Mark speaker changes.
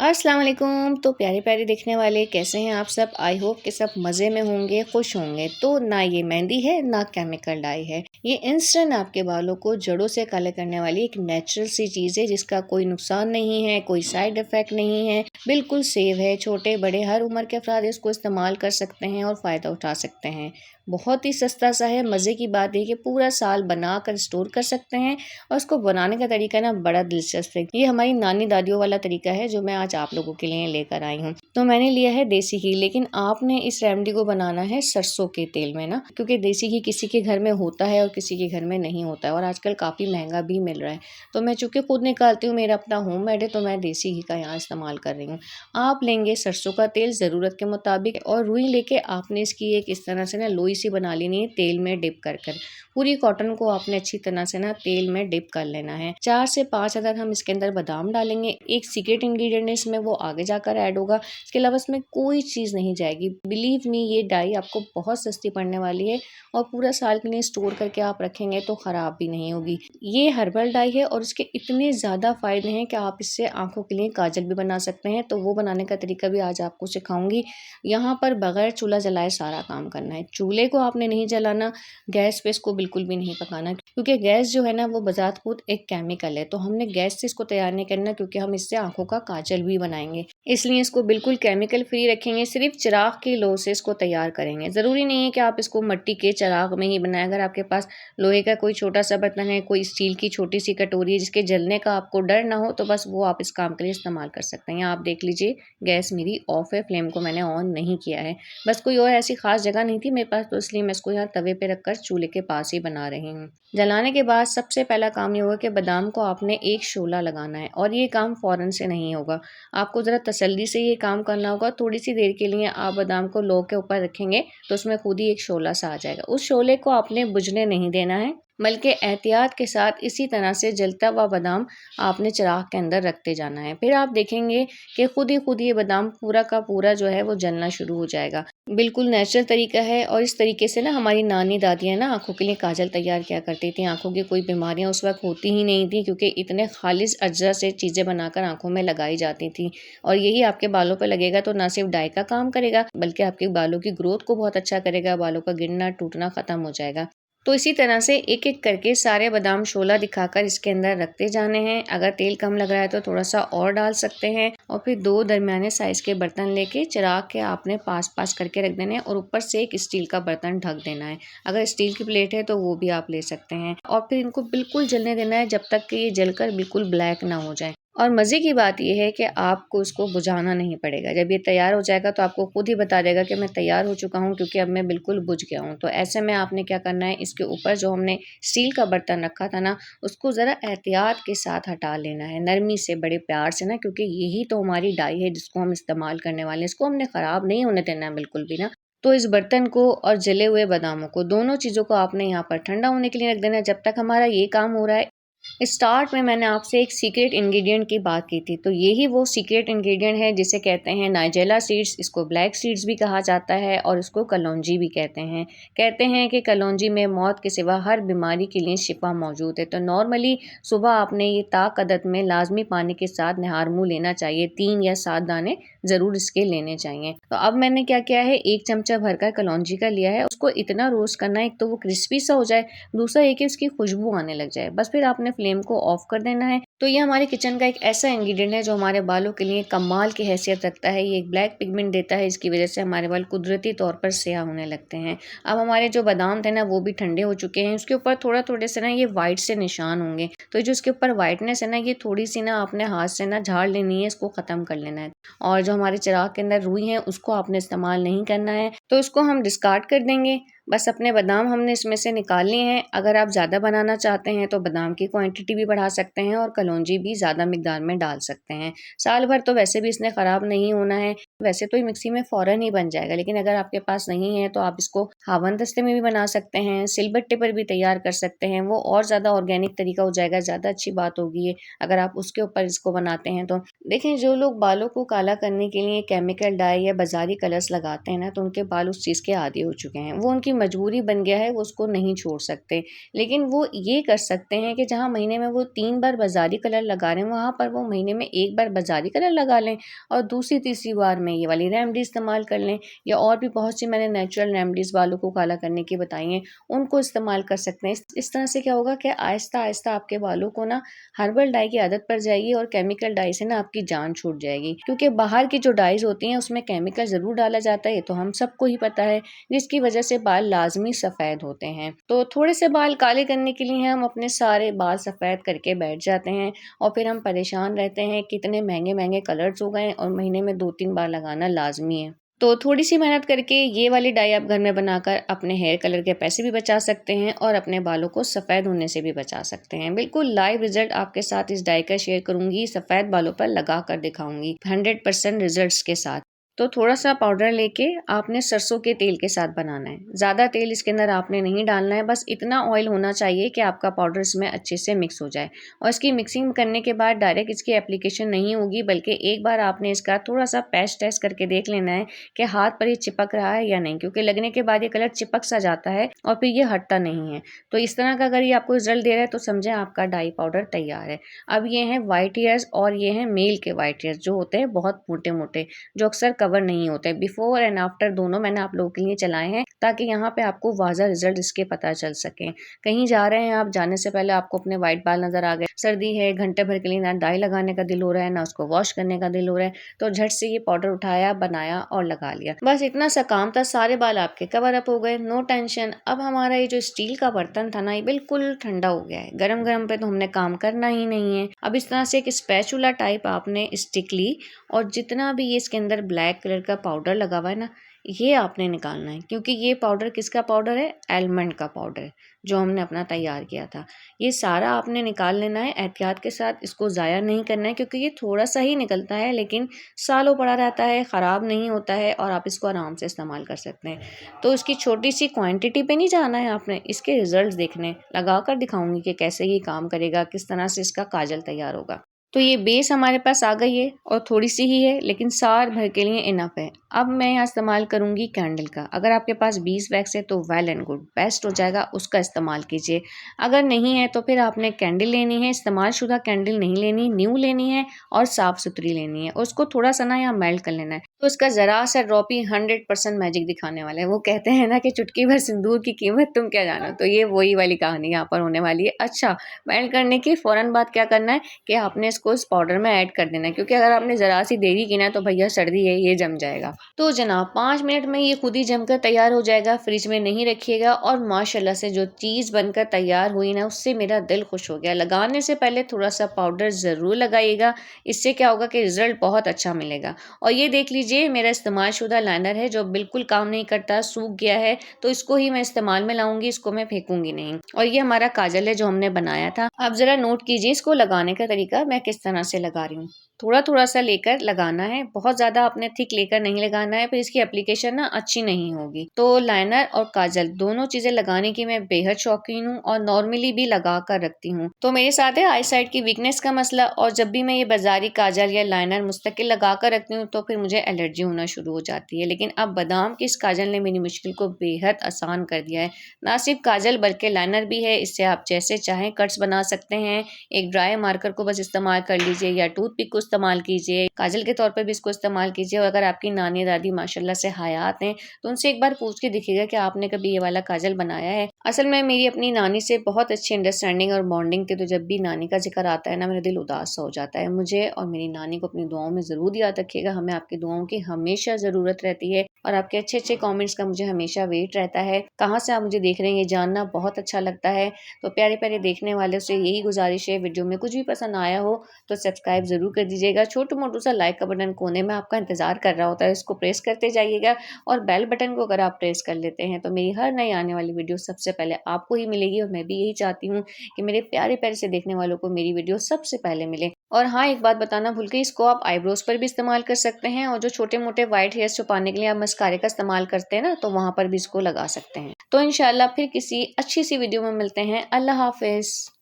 Speaker 1: अस्सलाम वालेकुम। तो प्यारे प्यारे दिखने वाले कैसे हैं आप सब। आई होप कि सब मज़े में होंगे, खुश होंगे। तो ना ये मेहंदी है ना केमिकल डाई है, ये इंस्टेंट आपके बालों को जड़ों से काले करने वाली एक नेचुरल सी चीज़ है जिसका कोई नुकसान नहीं है, कोई साइड इफ़ेक्ट नहीं है, बिल्कुल सेफ है। छोटे बड़े हर उम्र के अफराद इसको इस्तेमाल कर सकते हैं और फ़ायदा उठा सकते हैं। बहुत ही सस्ता सा है। मज़े की बात है कि पूरा साल बना कर स्टोर कर सकते हैं और उसको बनाने का तरीका ना बड़ा दिलचस्प है। ये हमारी नानी दादियों वाला तरीका है जो मैं आज आप लोगों के लिए लेकर आई हूँ। तो मैंने लिया है देसी घी, लेकिन आपने इस रेमेडी को बनाना है सरसों के तेल में ना, क्योंकि देसी घी किसी के घर में होता है और किसी के घर में नहीं होता है और आजकल काफ़ी महंगा भी मिल रहा है। तो मैं चूँकि खुद निकालती हूँ, मेरा अपना होममेड है, तो मैं देसी घी का यहाँ इस्तेमाल कर रही हूँ। आप लेंगे सरसों का तेल ज़रूरत के मुताबिक और रुई लेके आपने इसकी एक इस तरह से ना लोई सी बना लेनी है तेल में डिप कर कर। पूरी कॉटन को आपने अच्छी तरह से ना तेल में डिप कर लेना है। 4 से 5 अदद हम इसके अंदर बादाम डालेंगे। एक सीक्रेट इंग्रेडिएंट है इसमें, वो आगे जाकर ऐड होगा। इसके अलावा इसमें कोई चीज़ नहीं जाएगी। बिलीव मी, ये डाई आपको बहुत सस्ती पड़ने वाली है और पूरा साल के लिए स्टोर करके आप रखेंगे तो ख़राब भी नहीं होगी। ये हर्बल डाई है और इसके इतने ज़्यादा फ़ायदे हैं कि आप इससे आँखों के लिए काजल भी बना सकते हैं। तो वो बनाने का तरीका भी आज आपको सिखाऊंगी। यहाँ पर बगैर चूल्हा जलाए सारा काम करना है। चूल्हे को आपने नहीं जलाना, गैस पे इसको बिल्कुल भी नहीं पकाना, क्योंकि गैस जो है ना वो बजात खुद एक केमिकल है। तो हमने गैस से इसको तैयार नहीं करना, क्योंकि हम इससे आंखों का काजल भी बनाएंगे। इसलिए इसको बिल्कुल केमिकल फ्री रखेंगे। सिर्फ चिराग की लो से इसको तैयार करेंगे। ज़रूरी नहीं है कि आप इसको मिट्टी के चिराग में ही बनाएं। अगर आपके पास लोहे का कोई छोटा सा बर्तन है, कोई स्टील की छोटी सी कटोरी है जिसके जलने का आपको डर ना हो, तो बस वो आप इस काम के लिए इस्तेमाल कर सकते हैं। यहाँ आप देख लीजिए गैस मेरी ऑफ है, फ्लेम को मैंने ऑन नहीं किया है। बस कोई और ऐसी खास जगह नहीं थी मेरे पास, तो इसलिए मैं इसको यहाँ तवे पे रखकर चूल्हे के पास ही बना रही हूँ। जलाने के बाद सबसे पहला काम ये होगा कि बादाम को आपने एक शोला लगाना है और ये काम फौरन से नहीं होगा। आपको ज़रा तसल्ली से ये काम करना होगा। थोड़ी सी देर के लिए आप बादाम को लो के ऊपर रखेंगे तो उसमें खुद ही एक शोला सा आ जाएगा। उस शोले को आपने बुझने नहीं देना है, बल्कि एहतियात के साथ इसी तरह से जलता हुआ बादाम आपने चिराग के अंदर रखते जाना है। फिर आप देखेंगे कि खुद ही ये बादाम पूरा का पूरा जो है वो जलना शुरू हो जाएगा। बिल्कुल नेचुरल तरीका है और इस तरीके से ना हमारी नानी दादियाँ ना आँखों के लिए काजल तैयार किया करती थी। आँखों की कोई बीमारियाँ उस वक़्त होती ही नहीं थी, क्योंकि इतने खालिस अज्जा से चीज़ें बनाकर आँखों में लगाई जाती थी। और यही आपके बालों पे लगेगा तो ना सिर्फ डाई का काम करेगा, बल्कि आपके बालों की ग्रोथ को बहुत अच्छा करेगा। बालों का गिरना टूटना ख़त्म हो जाएगा। तो इसी तरह से एक-एक करके सारे बादाम शोला दिखाकर इसके अंदर रखते जाने हैं। अगर तेल कम लग रहा है तो थोड़ा-सा और डाल सकते हैं और फिर 2 दरमियाने साइज़ के बर्तन लेके चिराग के आपने पास-पास करके रख देने हैं और ऊपर से एक स्टील का बर्तन ढक देना है। अगर स्टील की प्लेट है तो वो भी आप ले सकते हैं और फिर इनको बिल्कुल जलने देना है जब तक कि ये जलकर बिल्कुल ब्लैक ना हो जाए। और मज़े की बात ये है कि आपको इसको बुझाना नहीं पड़ेगा। जब ये तैयार हो जाएगा तो आपको खुद ही बता देगा कि मैं तैयार हो चुका हूँ, क्योंकि अब मैं बिल्कुल बुझ गया हूँ। तो ऐसे में आपने क्या करना है, इसके ऊपर जो हमने स्टील का बर्तन रखा था ना, उसको ज़रा एहतियात के साथ हटा लेना है, नरमी से, बड़े प्यार से ना, क्योंकि यही तो हमारी डाई है जिसको हम इस्तेमाल करने वाले हैं। इसको हमने ख़राब नहीं होने देना है बिल्कुल भी ना। तो इस बर्तन को और जले हुए बादामों को, दोनों चीज़ों को आपने यहाँ पर ठंडा होने के लिए रख देना है। जब तक हमारा ये काम हो रहा है, स्टार्ट में मैंने आपसे एक सीक्रेट इंग्रेडिएंट की बात की थी। तो यही वो सीक्रेट इंग्रेडिएंट है जिसे कहते हैं नाइजेला सीड्स। इसको ब्लैक सीड्स भी कहा जाता है और इसको कलौंजी भी कहते हैं। कहते हैं कि कलौंजी में मौत के सिवा हर बीमारी के लिए शिफा मौजूद है। तो नॉर्मली सुबह आपने ये ताक अदद में लाजमी पानी के साथ निहार मुँह लेना चाहिए। 3 या 7 दाने ज़रूर इसके लेने चाहिए। तो अब मैंने क्या किया है, 1 चमचा भरकर कलौंजी का लिया है। उसको इतना रोस्ट करना है, एक तो वो क्रिस्पी सा हो जाए, दूसरा ये कि उसकी खुशबू आने लग जाए। बस फिर आपने फ्लेम को ऑफ कर देना है। तो ये हमारे किचन का एक ऐसा इंग्रेडिएंट है जो हमारे बालों के लिए कमाल की हैसियत रखता है। ये एक ब्लैक पिगमेंट देता है, इसकी वजह से हमारे बाल कुदरती तौर पर स्याह होने लगते हैं। अब हमारे जो बादाम थे ना वो भी ठंडे हो चुके हैं। उसके ऊपर थोड़े से ना ये वाइट से निशान होंगे। तो जो इसके ऊपर वाइटनेस है ना, ये थोड़ी सी ना आपने हाथ से ना झाड़ लेनी है, इसको खत्म कर लेना है। और जो हमारे चिराग के अंदर रुई है उसको आपने इस्तेमाल नहीं करना है, तो इसको हम डिस्कार्ड कर देंगे। बस अपने बादाम हमने इसमें से निकालने हैं। अगर आप ज़्यादा बनाना चाहते हैं तो बादाम की क्वांटिटी भी बढ़ा सकते हैं और कलौंजी भी ज़्यादा मिकदार में डाल सकते हैं। साल भर तो वैसे भी इसने ख़राब नहीं होना है। वैसे तो ये मिक्सी में फ़ौरन ही बन जाएगा, लेकिन अगर आपके पास नहीं है तो आप इसको हावन दस्ते में भी बना सकते हैं, सिलबट्टे पर भी तैयार कर सकते हैं। वो और ज़्यादा ऑर्गेनिक तरीका हो जाएगा, ज़्यादा अच्छी बात होगी ये अगर आप उसके ऊपर इसको बनाते हैं तो। देखें, जो लोग बालों को काला करने के लिए केमिकल डाई या बाज़ारी कलर्स लगाते हैं ना, तो उनके बाल उस चीज़ के आदी हो चुके हैं। वो उनकी उनकी मजबूरी बन गया है, वो उसको नहीं छोड़ सकते। लेकिन वो ये कर सकते हैं कि जहाँ महीने में वो 3 बार बाज़ारी कलर लगा रहे हैं, वहाँ पर वो महीने में 1 बार बाज़ारी कलर लगा लें और दूसरी तीसरी बार में ये वाली रेमेडी इस्तेमाल कर लें। या और भी बहुत सी मैंने नेचुरल रेमेडीज़ बालों को काला करने की बताई हैं, उनको इस्तेमाल कर सकते हैं। इस तरह से क्या होगा कि आहिस्ता-आहिस्ता आपके बालों को ना हर्बल डाई की आदत पड़ जाएगी और केमिकल डाई से ना आपकी जान छूट जाएगी। क्योंकि बाहर की जो डाइज़ होती हैं उसमें केमिकल ज़रूर डाला जाता है, ये तो हम सबको ही पता है, जिसकी वजह से बाल लाज़मी सफ़ेद होते हैं। तो थोड़े से बाल काले करने के लिए हम अपने सारे बाल सफ़ेद करके बैठ जाते हैं और फिर हम परेशान रहते हैं कि इतने महँगे-महँगे कलर्स हो गए हैं और महीने में 2-3 बार लगाना लाज़मी है। तो थोड़ी-सी मेहनत करके ये वाली डाई आप घर में बनाकर अपने हेयर कलर के पैसे भी बचा सकते हैं और अपने बालों को सफ़ेद होने से भी बचा सकते हैं। बिल्कुल लाइव रिज़ल्ट आपके साथ इस डाई का शेयर करूँगी, सफ़ेद बालों पर लगा कर दिखाऊँगी 100% रिज़ल्ट्स के साथ। तो थोड़ा-सा पाउडर लेके आपने सरसों के तेल के साथ बनाना है। ज़्यादा तेल इसके अंदर आपने नहीं डालना है, बस इतना ऑयल होना चाहिए कि आपका पाउडर इसमें अच्छे से मिक्स हो जाए। और इसकी मिक्सिंग करने के बाद डायरेक्ट इसकी एप्लीकेशन नहीं होगी, बल्कि एक बार आपने इसका थोड़ा-सा पैच टेस्ट करके देख लेना है कि हाथ पर ये चिपक रहा है या नहीं, क्योंकि लगने के बाद ये कलर चिपक सा जाता है और फिर ये हटता नहीं है। तो इस तरह का अगर ये आपको रिज़ल्ट दे रहा है तो समझें आपका डाई पाउडर तैयार है। अब ये हैं व्हाइट हेयर्स और ये हैं मेल के व्हाइट हेयर्स जो होते हैं बहुत मोटे-मोटे, जो अक्सर कवर नहीं होते। बिफोर एंड आफ्टर दोनों मैंने आप लोगों के लिए चलाए हैं ताकि यहाँ पे आपको वाज़ा रिजल्ट इसके पता चल सके। कहीं जा रहे हैं आप, जाने से पहले आपको अपने व्हाइट बाल नजर आ गए, सर्दी है, घंटे भर के लिए ना डाई लगाने का दिल हो रहा है ना उसको वॉश करने का दिल हो रहा है, तो झट से ये पाउडर उठाया, बनाया और लगा लिया। बस इतना सा काम था, सारे बाल आपके कवर अप हो गए, नो टेंशन। अब हमारा ये जो स्टील का बर्तन था ना, ये बिल्कुल ठंडा हो गया है। गरम गरम पे तो हमने काम करना ही नहीं है। अब इस तरह से एक स्पैचुला टाइप आपने स्टिक ली और जितना भी ये इसके अंदर ब्लैक कलर का पाउडर लगा हुआ है ना, ये आपने निकालना है। क्योंकि ये पाउडर किसका पाउडर है? आलमंड का पाउडर, जो हमने अपना तैयार किया था। ये सारा आपने निकाल लेना है एहतियात के साथ, इसको ज़ाया नहीं करना है, क्योंकि ये थोड़ा सा ही निकलता है लेकिन सालों पड़ा रहता है, ख़राब नहीं होता है और आप इसको आराम से इस्तेमाल कर सकते हैं। तो इसकी छोटी सी क्वांटिटी पे नहीं जाना है आपने, इसके रिजल्ट देखने। लगा कर दिखाऊंगी कि कैसे ये काम करेगा, किस तरह से इसका काजल तैयार होगा। तो ये बेस हमारे पास आ गई है और थोड़ी सी ही है लेकिन साल भर के लिए इनफ है। अब मैं यहाँ इस्तेमाल करूँगी कैंडल का। अगर आपके पास बीस वैक्स है तो वेल एंड गुड, बेस्ट हो जाएगा, उसका इस्तेमाल कीजिए। अगर नहीं है तो फिर आपने कैंडल लेनी है, इस्तेमाल शुदा कैंडल नहीं लेनी, न्यू लेनी है और साफ़ सुथरी लेनी है। और उसको थोड़ा सा ना यहाँ मेल्ट कर लेना है। तो इसका ज़रा सा ड्रॉप ही 100% मैजिक दिखाने वाला है। वो कहते हैं ना कि चुटकी भर सिंदूर की कीमत तुम क्या जानो, तो ये वही वाली कहानी यहाँ पर होने वाली है। अच्छा, मेल्ट करने की फ़ौरन बाद क्या करना है कि आपने इसको इस पाउडर में ऐड कर देना है, क्योंकि अगर आपने ज़रा सी देरी की ना तो भैया सर्दी है, ये जम जाएगा। तो जनाब 5 मिनट में ये खुद ही जमकर तैयार हो जाएगा। फ्रिज में नहीं रखिएगा और माशाल्लाह से जो चीज़ बनकर तैयार हुई ना, उससे मेरा दिल खुश हो गया। लगाने से पहले थोड़ा सा पाउडर ज़रूर लगाइएगा, इससे क्या होगा कि रिजल्ट बहुत अच्छा मिलेगा। और ये देख लीजिए मेरा इस्तेमाल शुदा लाइनर है जो बिल्कुल काम नहीं करता, सूख गया है, तो इसको ही मैं इस्तेमाल में लाऊंगी, इसको मैं फेंकूंगी नहीं। और ये हमारा काजल है जो हमने बनाया था। आप ज़रा नोट कीजिए इसको लगाने का तरीका मैं किस तरह से लगा रही हूँ। थोड़ा थोड़ा सा लेकर लगाना है, बहुत ज़्यादा आपने थिक लेकर नहीं लगाना है, फिर इसकी एप्लीकेशन ना अच्छी नहीं होगी। तो लाइनर और काजल दोनों चीज़ें लगाने की मैं बेहद शौकीन हूँ और नॉर्मली भी लगा कर रखती हूँ। तो मेरे साथ है आई साइड की वीकनेस का मसला, और जब भी मैं ये बाजारी काजल या लाइनर मुस्तकिल लगा कर रखती हूँ तो फिर मुझे एलर्जी होना शुरू हो जाती है। लेकिन अब बादाम की इस काजल ने मेरी मुश्किल को बेहद आसान कर दिया है। ना सिर्फ काजल बल्कि लाइनर भी है, इससे आप जैसे चाहें कट्स बना सकते हैं। एक ड्राई मार्कर को बस इस्तेमाल कर लीजिए या टूथपिक को इस्तेमाल कीजिए, काजल के तौर पर भी इसको इस्तेमाल कीजिए। और अगर आपकी नानी दादी माशाल्लाह से हयात हैं तो उनसे एक बार पूछ के देखिएगा कि आपने कभी ये वाला काजल बनाया है। असल में मेरी अपनी नानी से बहुत अच्छी अंडरस्टैंडिंग और बॉन्डिंग थी, तो जब भी नानी का जिक्र आता है ना मेरा दिल उदास सा हो जाता है। मुझे और मेरी नानी को अपनी दुआओं में ज़रूर याद रखिएगा, हमें आपकी दुआओं की हमेशा ज़रूरत रहती है और आपके अच्छे अच्छे कमेंट्स का मुझे हमेशा वेट रहता है। कहाँ से आप मुझे देख रहे हैं ये जानना बहुत अच्छा लगता है। तो प्यारे प्यारे देखने वालों से यही गुजारिश है, वीडियो में कुछ भी पसंद आया हो तो सब्सक्राइब ज़रूर कर दीजिएगा। छोटू मोटू सा लाइक का बटन कोने में आपका इंतज़ार कर रहा होता है, इसको प्रेस करते जाइएगा। और बेल बटन को अगर आप प्रेस कर लेते हैं तो मेरी हर नई आने वाली वीडियो सबसे पहले आपको ही मिलेगी। और मैं भी यही चाहती हूँ कि मेरे प्यारे प्यारे से देखने वालों को मेरी वीडियो सबसे पहले मिले। और हाँ, एक बात बताना भूल गई, इसको आप आईब्रोज पर भी इस्तेमाल कर सकते हैं और जो छोटे मोटे व्हाइट हेयर्स छुपाने के लिए आप मस्कारे का इस्तेमाल करते हैं ना, तो वहां पर भी इसको लगा सकते हैं। तो इंशाल्लाह फिर किसी अच्छी सी वीडियो में मिलते हैं। अल्लाह हाफिज।